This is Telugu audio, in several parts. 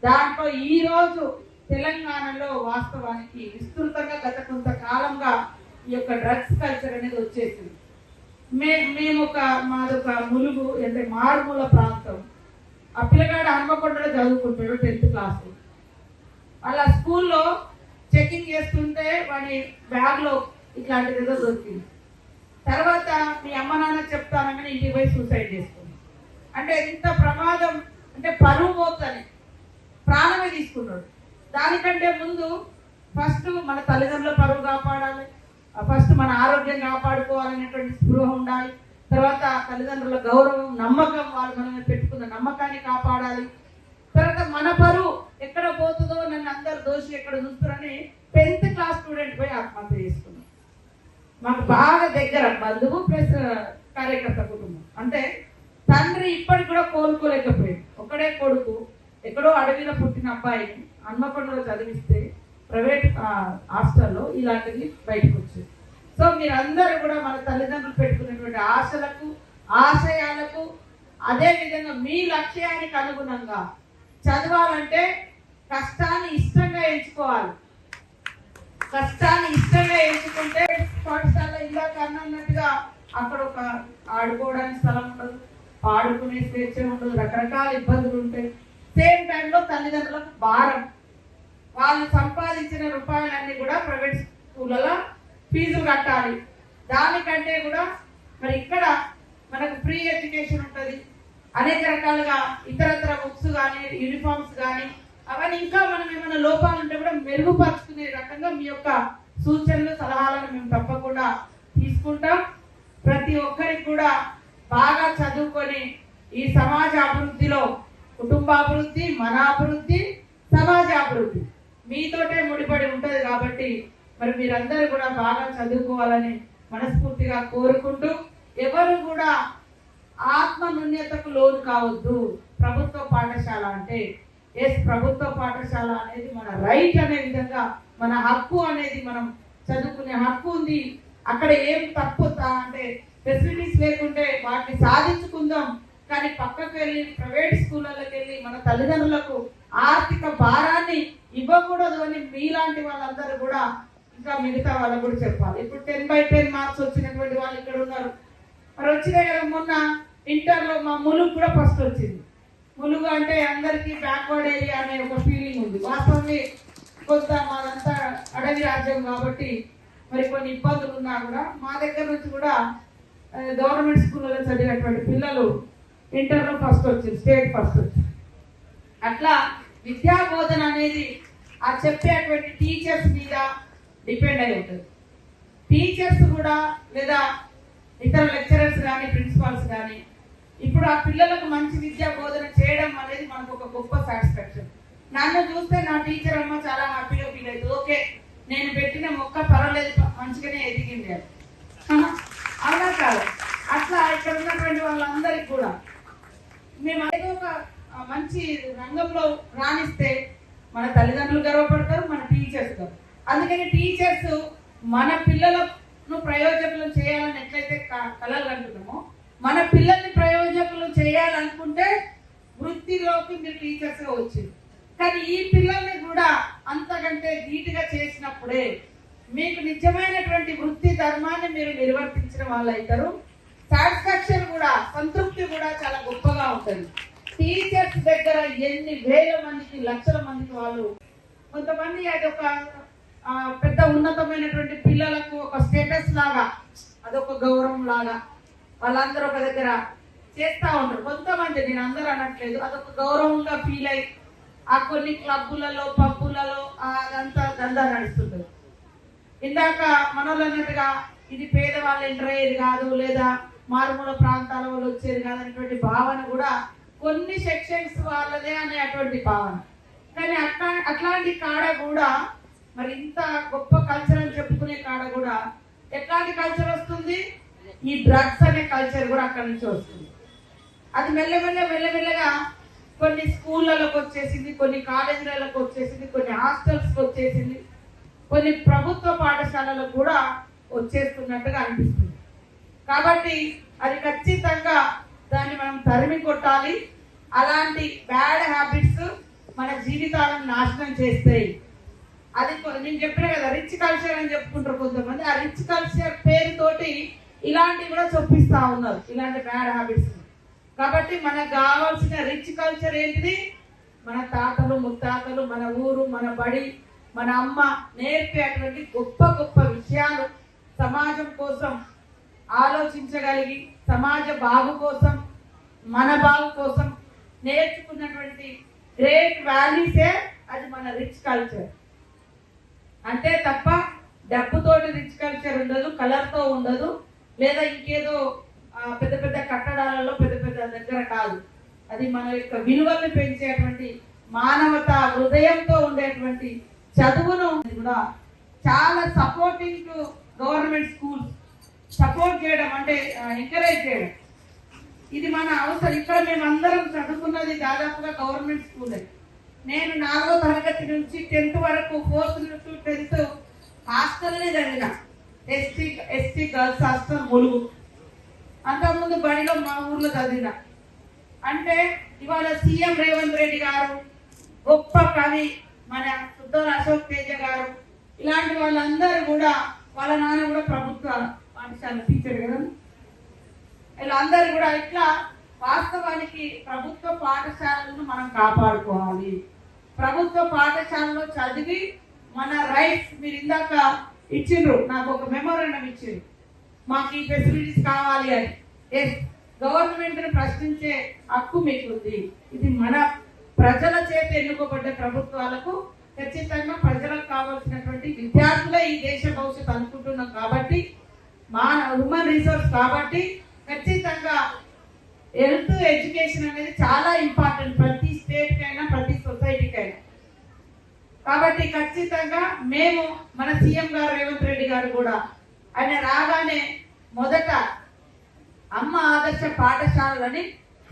దాంట్లో ఈ రోజు తెలంగాణలో వాస్తవానికి విస్తృతంగా గత కొంతకాలంగా ఈ యొక్క డ్రగ్స్ కల్చర్ అనేది వచ్చేసింది. మేము మాదొక ములుగు అంటే మారుమూల ప్రాంతం. ఆ పిల్లగాడు హన్మకొండలో చదువుకుంటాడు 10th క్లాస్. అలా స్కూల్లో చెకింగ్ చేస్తుంటే వాడి బ్యాగ్లో ఇట్లాంటిది ఏదో దొరికింది. తర్వాత మీ అమ్మ నాన్న చెప్తానని ఇంటికి పోయి సూసైడ్ చేసుకుంది. అంటే ఇంత ప్రమాదం, అంటే పరువు పోతని ప్రాణమే తీసుకున్నాడు. దానికంటే ముందు ఫస్ట్ మన తల్లిదండ్రుల పరువు కాపాడాలి, ఫస్ట్ మన ఆరోగ్యం కాపాడుకోవాలనేటువంటి స్పృహ ఉండాలి. తర్వాత తల్లిదండ్రుల గౌరవం, నమ్మకం, వాళ్ళు మనం పెట్టుకున్న నమ్మకాన్ని కాపాడాలి. తర్వాత మన పరువు ఎక్కడ పోతుందో, నన్ను అందరు దోషి ఎక్కడ చూస్తారని 10th క్లాస్ స్టూడెంట్ పోయి ఆత్మహత్య చేసుకున్నాం. మాకు బాగా దగ్గర బంధువు ప్లస్ కార్యకర్త కుటుంబం. అంటే తండ్రి ఇప్పటికి కూడా కోలుకోలేకపోయింది. ఒకడే కొడుకు, ఎక్కడో అడవిలో పుట్టిన అబ్బాయిని హన్మకొండలో చదివిస్తే ప్రైవేట్ హాస్టల్లో ఇలాంటివి బయటకు వచ్చింది. సో మీరందరూ కూడా మన తల్లిదండ్రులు పెట్టుకున్నటువంటి ఆశలకు, ఆశయాలకు, అదేవిధంగా మీ లక్ష్యానికి అనుగుణంగా చదవాలంటే కష్టాన్ని ఇష్టంగా ఎంచుకోవాలి. కష్టాన్ని ఇష్టంగా ఎంచుకుంటే పాఠశాల ఇందాక అన్నట్టుగా అక్కడ ఒక ఆడుకోవడానికి స్థలం ఉండదు, ఆడుకునే స్వేచ్ఛ ఉండదు, రకరకాల ఇబ్బందులు ఉంటాయి. సేమ్ టైంలో తల్లిదండ్రులకు భారం. వాళ్ళు సంపాదించిన రూపాయలన్నీ కూడా ప్రైవేట్ స్కూళ్ళలో ఫీజులు కట్టాలి. దానికంటే కూడా మరి ఇక్కడ మనకు ఫ్రీ ఎడ్యుకేషన్ ఉంటుంది. అనేక రకాలుగా ఇతరత్ర బుక్స్ కానీ, యూనిఫామ్స్ కానీ, అవన్నీ ఇంకా మనం ఏమైనా లోపాలు ఉంటే కూడా మెరుగుపరుచుకునే రకంగా మీ యొక్క సూచనలు, సలహాలను మేము తప్పకుండా తీసుకుంటాం. ప్రతి ఒక్కరికి కూడా బాగా చదువుకొని ఈ సమాజ అభివృద్ధిలో, కుటుంబాభివృద్ధి, మన అభివృద్ధి, సమాజ అభివృద్ధి మీతోటే ముడిపడి ఉంటుంది. కాబట్టి మరి మీరందరూ కూడా బాగా చదువుకోవాలని మనస్ఫూర్తిగా కోరుకుంటూ, ఎవరు కూడా ఆత్మ న్యూన్యతకు లోను కావద్దు. ప్రభుత్వ పాఠశాల అంటే ప్రభుత్వ పాఠశాల అనేది మన రైట్ అనే విధంగా, మన హక్కు అనేది, మనం చదువుకునే హక్కు ఉంది. అక్కడ ఏం తప్పు అంటే ఫెసిలిటీస్ లేకుంటే వాటిని సాధించుకుందాం. కానీ పక్కకు వెళ్ళి ప్రైవేట్ స్కూళ్ళకి వెళ్ళి మన తల్లిదండ్రులకు ఆర్థిక భారాన్ని ఇవ్వకూడదు అని మీలాంటి వాళ్ళందరూ కూడా, ఇంకా మిగతా వాళ్ళకు కూడా చెప్పాలి. ఇప్పుడు 10/10 మార్క్స్ వచ్చినటువంటి వాళ్ళు ఇక్కడ ఉన్నారు. మరి వచ్చినాయి కదా, మొన్న ఇంటర్లో మా ములుగు కూడా ఫస్ట్ వచ్చింది. ములుగు అంటే అందరికీ బ్యాక్వర్డ్ ఏరియా అనే ఒక ఫీలింగ్ ఉంది. వాస్తవాన్ని కొంత మాదంతా అడవి రాజ్యం కాబట్టి మరి కొన్ని ఇబ్బందులు ఉన్నా కూడా మా దగ్గర నుంచి కూడా గవర్నమెంట్ స్కూళ్ళలో చదివేటువంటి పిల్లలు ఇంటర్లో ఫస్ట్ వచ్చింది, స్టేట్ ఫస్ట్ వచ్చింది. అట్లా విద్యా బోధన అనేది ఆ చెప్పేటువంటి టీచర్స్ మీద డిపెండ్ అయి ఉంటుంది. టీచర్స్ కూడా లేదా ఇతర లెక్చరర్స్ కానీ, ప్రిన్సిపాల్స్ కానీ ఇప్పుడు ఆ పిల్లలకు మంచి విద్యా బోధన చేయడం అనేది మనకు ఒక గొప్ప సాటిస్ఫాక్షన్. నన్ను చూస్తే నా టీచర్ అమ్మ చాలా హ్యాపీగా ఫీల్ అవుతుంది. ఓకే, నేను పెట్టిన మొక్క పర్వాలేదు, మంచిగానే ఎదిగింది అని. అవునా కాదు? అట్లా ఇక్కడ ఉన్నటువంటి వాళ్ళందరికీ కూడా మేము ఏదో ఒక మంచి రంగంలో రాణిస్తే మన తల్లిదండ్రులు గర్వపడతారు, మన టీచర్స్ గారు. అందుకని టీచర్స్ మన పిల్లలను ప్రయోజకులు చేయాలని ఎట్లయితే కలలు అంటున్నామో, మన పిల్లల్ని ప్రయోజకులు చేయాలనుకుంటే వృత్తిలోకి మీరు టీచర్స్గా వచ్చింది. కానీ ఈ పిల్లల్ని కూడా అంతకంటే ధీటుగా చేసినప్పుడే మీకు నిజమైనటువంటి వృత్తి ధర్మాన్ని మీరు నిర్వర్తించిన వాళ్ళు అవుతారు. సాటిస్ఫాక్షన్ కూడా, సంతృప్తి కూడా చాలా గొప్పగా ఉంటుంది. టీచర్స్ దగ్గర ఎన్ని వేల మందికి, లక్షల మందికి వాళ్ళు, కొంతమంది అది ఒక పెద్ద ఉన్నతమైనటువంటి పిల్లలకు ఒక స్టేటస్ లాగా, అదొక గౌరవం లాగా వాళ్ళందరూ ఒక దగ్గర చేస్తూ ఉంటారు. కొంతమంది, నేను అందరూ అనట్లేదు, అదొక గౌరవంగా ఫీల్ అయ్యి ఆ కొన్ని క్లబ్బులలో, పబ్బులలో అదంతా దందా నడుస్తుంటుంది. ఇందాక మనోళ్ళు అన్నట్టుగా ఇది పేదవాళ్ళు ఎంటర్ అయ్యేది కాదు, లేదా మారుమూల ప్రాంతాల వాళ్ళు వచ్చేది కాదు అనేటువంటి భావన కూడా కొన్ని సెక్షన్స్ వాళ్ళదే అనేటువంటి భావన. కానీ అట్లాంటి కాడ కూడా మరి ఇంత గొప్ప కల్చర్ అని చెప్పుకునే కాడ కూడా ఎట్లాంటి కల్చర్ వస్తుంది? ఈ డ్రగ్స్ అనే కల్చర్ కూడా అక్కడి నుంచి వస్తుంది. అది మెల్లమెల్లగా కొన్ని స్కూళ్ళలోకి వచ్చేసింది, కొన్ని కాలేజీలకు వచ్చేసింది, కొన్ని హాస్టల్స్కి వచ్చేసింది, కొన్ని ప్రభుత్వ పాఠశాలలకు కూడా వచ్చేస్తున్నట్టుగా అనిపిస్తుంది. కాబట్టి అది ఖచ్చితంగా దాన్ని మనం తరిమి కొట్టాలి. అలాంటి బ్యాడ్ హ్యాబిట్స్ మన జీవితాలను నాశనం చేస్తాయి. అది నేను చెప్పిన కదా, రిచ్ కల్చర్ అని చెప్పుకుంటారు కొంతమంది. ఆ రిచ్ కల్చర్ పేరుతోటి ఇలాంటివి కూడా చొప్పిస్తా ఉన్నారు, ఇలాంటి బ్యాడ్ హ్యాబిట్స్. కాబట్టి మనకు కావాల్సిన రిచ్ కల్చర్ ఏంటిది? మన తాతలు ముత్తాతలు, మన ఊరు, మన బడి, మన అమ్మ నేర్పేటువంటి గొప్ప గొప్ప విషయాలు, సమాజం కోసం ఆలోచించగలిగి సమాజ బాగు కోసం, మన బాగు కోసం నేర్చుకున్నటువంటి గ్రేట్ వాల్యూసే అది మన రిచ్ కల్చర్. అంతే తప్ప డబ్బుతోటి రిచ్ కల్చర్ ఉండదు, కలర్తో ఉండదు, లేదా ఇంకేదో పెద్ద పెద్ద కట్టడాలలో పెద్ద పెద్ద దగ్గర కాదు. అది మన యొక్క విలువలను పెంచేటువంటి మానవత హృదయంతో ఉండేటువంటి చదువును కూడా చాలా supporting to government schools, support చేయడం అంటే ఎంకరేజ్ చేయడం, ఇది మన అవసరం. ఇక్కడ మేమందరం చదువుకున్నది దాదాపుగా గవర్నమెంట్ స్కూలే. నేను 4వ తరగతి నుంచి 10th వరకు 4th to 10th హాస్టల్నే చదివిన. ST girls hostel Mulugu. అంతకుముందు బడిలో మా ఊర్లో చదివిన. అంటే ఇవాళ సీఎం రేవంత్ రెడ్డి గారు, గొప్ప కవి మన సుద్దోల అశోక్ తేజ గారు, ఇలాంటి వాళ్ళందరూ కూడా, వాళ్ళ నాన్న కూడా ప్రభుత్వ పాఠశాల టీచర్ కదా, వీళ్ళందరూ కూడా ఇట్లా వాస్తవానికి ప్రభుత్వ పాఠశాలను మనం కాపాడుకోవాలి. ప్రభుత్వ పాఠశాలలో చదివి మన రైట్స్, మీరు ఇందాక ఇచ్చిండ్రు, నాకు ఒక మెమోరాండం ఇచ్చిండ్రు, మాకు ఈ ఫెసిలిటీస్ కావాలి అని. ఎస్, గవర్నమెంట్ని ప్రశ్నించే హక్కు మీకు ఉంది. ఇది మన ప్రజల చేత ఎన్నుకోబడ్డ ప్రభుత్వాలకు ఖచ్చితంగా ప్రజలకు కావాల్సినటువంటి విద్యార్థులే ఈ దేశ భవిష్యత్తు అనుకుంటున్నాం కాబట్టి, హ్యూమన్ రిసోర్స్ కాబట్టి ఖచ్చితంగా హెల్త్ ఎడ్యుకేషన్ అనేది చాలా ఇంపార్టెంట్ ప్రతి స్టేట్కైనా ప్రతి సొసైటీకైనా. కాబట్టి ఖచ్చితంగా మేము మన సీఎం గారు రేవంత్ రెడ్డి గారు కూడా ఆయన రాగానే మొదట అమ్మ ఆదర్శ పాఠశాలని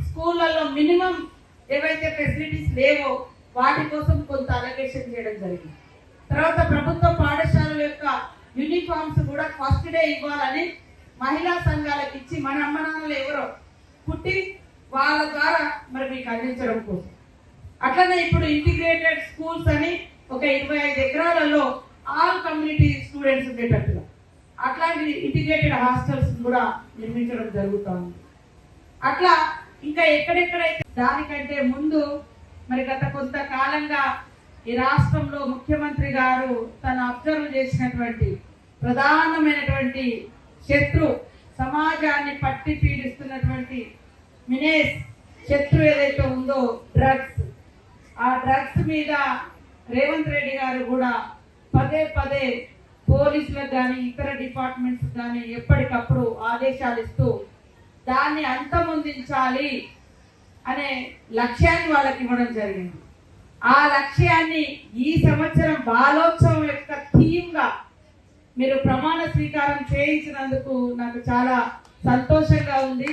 స్కూళ్ళల్లో మినిమం ఏవైతే ఫెసిలిటీస్ లేవో వాటి కోసం కొంత అలొకేషన్ చేయడం జరిగింది. తర్వాత ప్రభుత్వ పాఠశాలల యొక్క యూనిఫామ్స్ కూడా ఫస్ట్ డే ఇవ్వాలని మహిళా సంఘాలకు ఇచ్చి, మన అమ్మ నాన్నలు ఎవరో పుట్టి వాళ్ళ ద్వారా మరి మీకు అందించడం కోసం. అట్లనే ఇప్పుడు ఇంటిగ్రేటెడ్ స్కూల్స్ అని ఒక 25 ఎకరాలలో ఆల్ కమ్యూనిటీ స్టూడెంట్స్ ఉండేటట్టుగా అట్లాంటి ఇంటిగ్రేటెడ్ హాస్టల్స్ కూడా నిర్మించడం జరుగుతుంది. అట్లా ఇంకా ఎక్కడెక్కడైతే దానికంటే ముందు మరి గత కొంతకాలంగా ఈ రాష్ట్రంలో ముఖ్యమంత్రి గారు తను అబ్జర్వ్ చేసినటువంటి ప్రధానమైనటువంటి శత్రు, సమాజాన్ని పట్టి పీడిస్తున్నటువంటి మినేస్ శత్రు ఏదైతే ఉందో డ్రగ్స్, ఆ డ్రగ్స్ మీద రేవంత్ రెడ్డి గారు కూడా పదే పదే పోలీసులకు కానీ ఇతర డిపార్ట్మెంట్స్ కానీ ఎప్పటికప్పుడు ఆదేశాలు ఇస్తూ దాన్ని అంతమొందించాలి అనే లక్ష్యాన్ని వాళ్ళకి ఇవ్వడం జరిగింది. ఆ లక్ష్యాన్ని ఈ సంవత్సరం బాలోత్సవం యొక్క థీమ్గా మీరు ప్రమాణ స్వీకారం చేయించినందుకు నాకు చాలా సంతోషంగా ఉంది.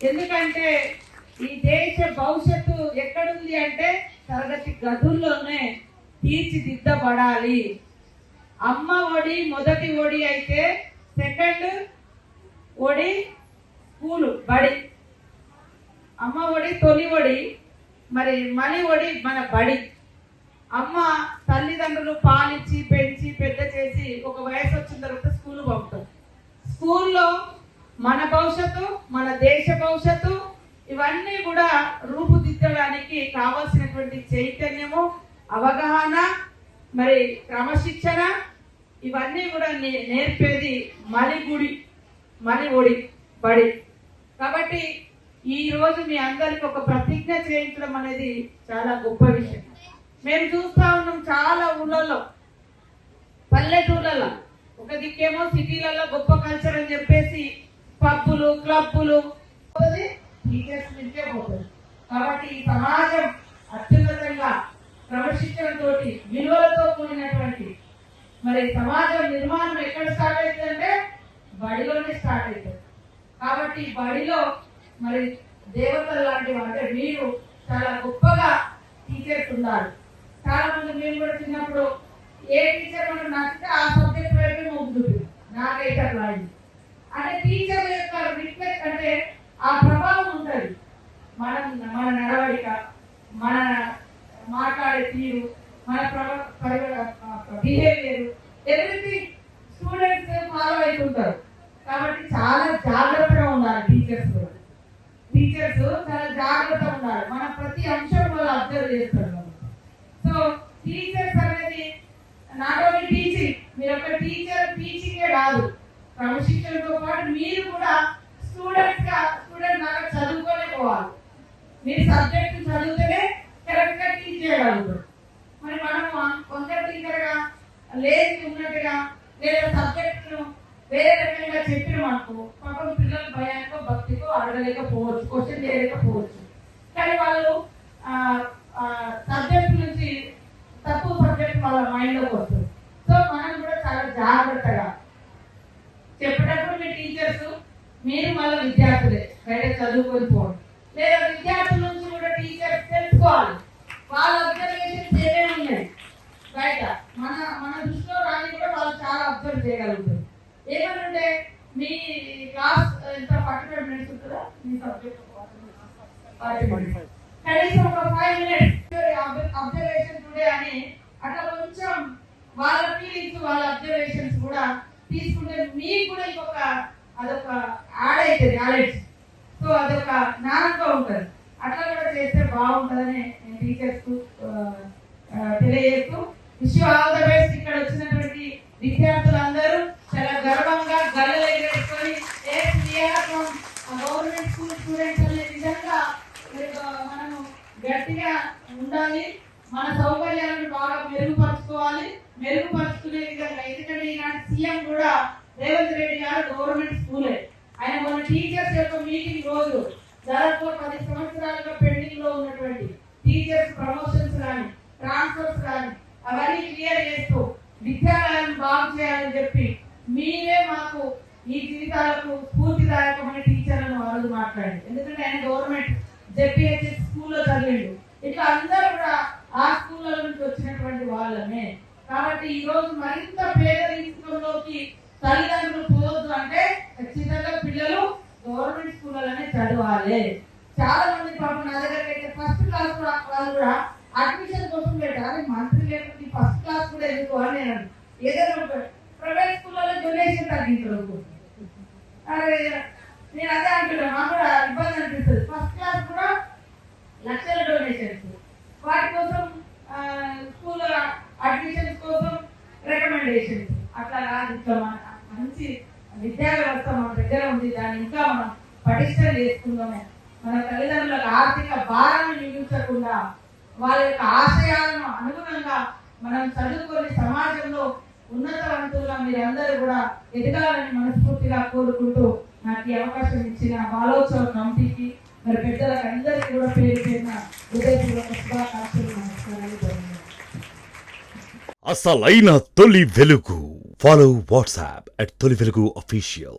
ఎందుకంటే ఈ దేశ భవిష్యత్తు ఎక్కడుంది అంటే తరగతి గదుల్లోనే తీర్చిదిద్దబడాలి. అమ్మ ఒడి మొదటి ఒడి అయితే సెకండ్ ఒడి స్కూలు బడి, అమ్మ ఒడి తొలి ఒడి, మరి మలి ఒడి మన బడి. అమ్మ తల్లిదండ్రులు పాలిచ్చి పెంచి పెద్ద చేసి ఒక వయసు వచ్చిన తర్వాత స్కూల్ పంపుతారు. స్కూల్లో మన భవిష్యత్తు, మన దేశ భవిష్యత్తు ఇవన్నీ కూడా రూపుదిద్దడానికి కావాల్సినటువంటి చైతన్యము, అవగాహన, మరి క్రమశిక్షణ ఇవన్నీ కూడా నేర్పేది మలి ఒడి బడి. కాబట్టి ఈ రోజు మీ అందరికి ఒక ప్రతిజ్ఞ చేయించడం అనేది చాలా గొప్ప విషయం. మేము చూస్తా ఉన్నాం చాలా ఊళ్ళల్లో, పల్లెటూళ్ళల్లో ఒక దిక్కేమో సిటీలలో గొప్ప కల్చర్ అని చెప్పేసి పబ్బులు క్లబ్బులు టీచర్స్ నుంచే పోతుంది. కాబట్టి ఈ సమాజం అత్యున్నతంగా క్రమశిక్షణతోటి విలువలతో కూడినటువంటి మరి సమాజం నిర్మాణం ఎక్కడ స్టార్ట్ అవుతుందంటే బడిలోనే స్టార్ట్ అవుతుంది. కాబట్టి బడిలో మరి దేవతలు లాంటివి అంటే మీరు చాలా గొప్పగా టీచర్స్ ఉన్నారు. చాలా మంది మేము కూడా చిన్నప్పుడు ఏ టీచర్ మనకు నచ్చితే ఆ సబ్జెక్ట్ వైపు మొగ్గుతుంది, నాకైతే అట్లా అయింది. అంటే టీచర్ యొక్క రిఫ్లెక్ట్ అంటే ఆ ప్రభావం ఉంటుంది మన నడవడిక, మన మాట్లాడే తీరు, మన బిహేవియర్, ఎవ్రీథింగ్ స్టూడెంట్స్ ఫాలో అవుతుంటారు. కాబట్టి చాలా జాగ్రత్తగా ఉండాలి టీచర్స్ చాలా జాగ్రత్తగా ఉండాలి. మన ప్రతి అంశం వాళ్ళు అబ్జర్వ్ చేస్తారు. సో టీచర్స్ అనేది నాట్ ఓన్లీ టీచింగ్, మీరు ఒక టీచింగే కాదు, క్రమశిక్షణతో పాటు మీరు కూడా స్టూడెంట్ లాగా చదువుకోలే పోవాలి. మీరు సబ్జెక్ట్ చదివితేనే కరెక్ట్ గా టీచ్ చేయగలుగుతారు. మరి మనము కొందరు టీచర్గా లేచి ఉన్నట్టుగా లేదా సబ్జెక్టును వేరే రకంగా చెప్పిన మనకు పాపం పిల్లలు భయానికో భక్తికో అడగలేకపోవచ్చు, క్వశ్చన్ చేయలేకపోవచ్చు. కానీ వాళ్ళు సబ్జెక్ట్ నుంచి తప్పు సబ్జెక్ట్ వాళ్ళ మైండ్లోకి వస్తుంది. సో మనం కూడా చాలా జాగ్రత్తగా చెప్పేటప్పుడు మీ టీచర్స్ మీరు మళ్ళీ విద్యార్థులే బయట చదువుకొని పోండి, లేదా విద్యార్థుల నుంచి కూడా టీచర్స్ తెలుసుకోవాలి వాళ్ళ అబ్జర్వేషన్స్ ఏమేమి ఉన్నాయి బయట మన దృష్టిలో రాని కూడా వాళ్ళు చాలా అబ్జర్వ్ చేయగలుగుతారు. ఏమనంటే మీ క్లాస్ ఎంత 45 minutes ఉంటుందా మీ సబ్జెక్ట్, కనీసం ఒక 5 minutes అబ్జర్వేషన్ టుడే అని అట్లా కొంచెం వాళ్ళ ఫీలింగ్స్ వాళ్ళ అబ్జర్వేషన్స్ కూడా తీసుకుంటే మీకు కూడా ఇంకొక అదొక యాడ్ అవుతుంది నాలెడ్జ్. సో అదొక జ్ఞానంగా ఉంటుంది. అట్లా కూడా చేస్తే బాగుంటుందని నేను టీచర్స్ తెలియజేస్తూ wish you all the best. ఇక్కడ వచ్చినటువంటి విద్యార్థులందరూ చాలా గర్వంగా గల్లలు ఎగరేసుకొని గవర్నమెంట్ స్కూల్ స్టూడెంట్స్ అనే విధంగా మనము గట్టిగా ఉండాలి. మన సౌకర్యాలను బాగా మెరుగుపరుచుకునే విధంగా. ఎందుకంటే ఈనాటి సీఎం కూడా రేవంత్ రెడ్డి గారు గవర్నమెంట్ స్కూలే. ఆయన మన టీచర్స్ యొక్క మీటింగ్ రోజు దాదాపు 10 సంవత్సరాలుగా పెండింగ్ లో ఉన్నటువంటి టీచర్స్ ప్రమోషన్స్ కానీ ట్రాన్స్ఫర్స్ కానీ అవన్నీ క్లియర్ చేస్తూ విద్యాలయాలను బాగు చేయాలని చెప్పి మీరే మాకు ఈ జీవితాలకు స్ఫూర్తిదాయకమైన టీచర్లను వాళ్ళు మాట్లాడి. ఎందుకంటే ఆయన గవర్నమెంట్ జెడ్పీహెచ్ఎస్ స్కూల్లో చదివిండు. ఇట్లా అందరూ కూడా ఆ స్కూళ్ళ నుంచి వచ్చినటువంటి వాళ్ళమే. కాబట్టి ఈ రోజు మరింత పేదరికంలోకి తల్లిదండ్రులు పోవద్దు అంటే ఖచ్చితంగా పిల్లలు గవర్నమెంట్ స్కూళ్ళలోనే చదవాలి. చాలా మంది పాపం నా దగ్గర అయితే ఫస్ట్ క్లాస్ వాళ్ళు కూడా అడ్మిషన్ కోసం పెట్టాలి. మంత్రి లేకపోతే ఫస్ట్ క్లాస్ కూడా ఎందుకు అని నేను ఏదైనా ప్రైవేట్ స్కూళ్ళలో డొనేషన్ తగ్గించడం. అరే నేను అదే అంటున్నా, మాకు కూడా ఇబ్బంది అనిపిస్తుంది. ఫస్ట్ క్లాస్ కూడా లక్షల డొనేషన్స్, వాటి కోసం స్కూల్ అడ్మిషన్స్ కోసం రికమెండేషన్స్. అట్లా కాదు, ఇట్లా మంచి విద్యా వ్యవస్థ మన దగ్గర ఉంది. దాన్ని ఇంకా మనం పటిష్టం చేసుకుందామే. మన తల్లిదండ్రులకు ఆర్థిక భారాన్ని మిగిల్చకుండా వాళ్ళ యొక్క ఆశయాలను అనుగుణంగా మనం చదువుకొని సమాజంలో ఉన్నతవంతులుగా మీరందరూ కూడా ఎదగాలని మనస్ఫూర్తిగా కోరుకుంటూ నాకు ఈ అవకాశం ఇచ్చిన బాలోత్సవ కమిటీకి మరి పెద్దలకు అందరికీ కూడా పేరు పేరున హృదయపూర్వక శుభాకాంక్షలు, నమస్కారాలు. అసలైన తొలి వెలుగు. ఫాలో వాట్సాప్ @తొలి వెలుగు official.